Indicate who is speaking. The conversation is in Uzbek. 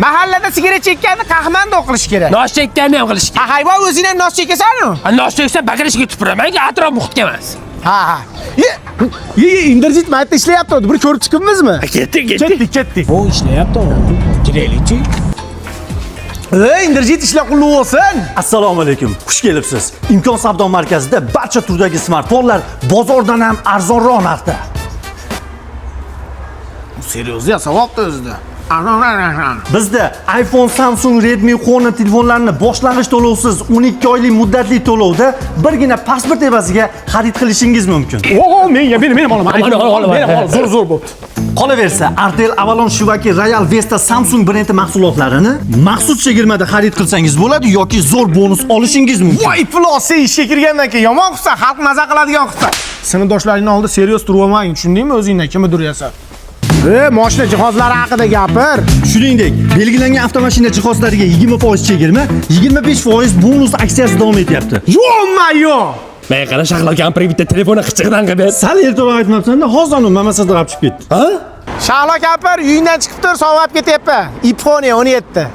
Speaker 1: Mahallada sigaret chekkanni qahmanda o'qilish kerak.
Speaker 2: Nos chekkanni ham qilish kerak.
Speaker 1: Hayvon o'zing ham nos chekasan-ku?
Speaker 2: Nos cheksa bakrishga tupuraman-ku, atrof muhitga emas.
Speaker 1: Ha. Internet mayda ishlayapti. Bir ko'rib chiqibmizmi? Ketdik.
Speaker 2: Bu ishlayapti. Kiraylik-chi.
Speaker 1: Internet ishlar qulluq bo'lsin.
Speaker 3: Assalomu alaykum. Xush kelibsiz. Imkon savdo markazida barcha turdagi smartfonlar bozordan ham arzonroq narxda.
Speaker 1: Seriozga savobda o'zida.
Speaker 3: Bizda iPhone, Samsung, Redmi, Honor telefonlarini boshlang'ich to'lovsiz 12 oylik muddatli to'lovda birgina pasport evaziga xarid qilishingiz mumkin.
Speaker 1: Mening olaman. Zo'r bo'pti.
Speaker 3: Qolaversa, Artel, Avalon, Shivaki, Royal, Vesta, Samsung brendi mahsulotlarini maxsus chegirmada xarid qilsangiz bo'ladi yoki zo'r bonus olishingiz mumkin.
Speaker 1: Voy, iflosi ishga kirgandan keyin yomon qilsa, xalq maza qiladigan qilsa. Sinfdoshlaringning oldida serios turib olmang, tushundingmi? O'zingdan kimni duryasan? Mashina jihozlari haqida gapir.
Speaker 3: Shuningdek, belgilangan avtomashina jihozlariga 20% chegirma, 25% bonus aksiyasi davom etyapti.
Speaker 1: Yo'q.
Speaker 2: Men qara shaqlo kampir bitta telefonni qichig'idan qilib.
Speaker 3: Sal ertaroq aytmabsan-da, hozir uni mamasada chiqib ketdi.
Speaker 1: Shahlo kampir uyingdan chiqib tur, sovab ketyapti. iPhone 17.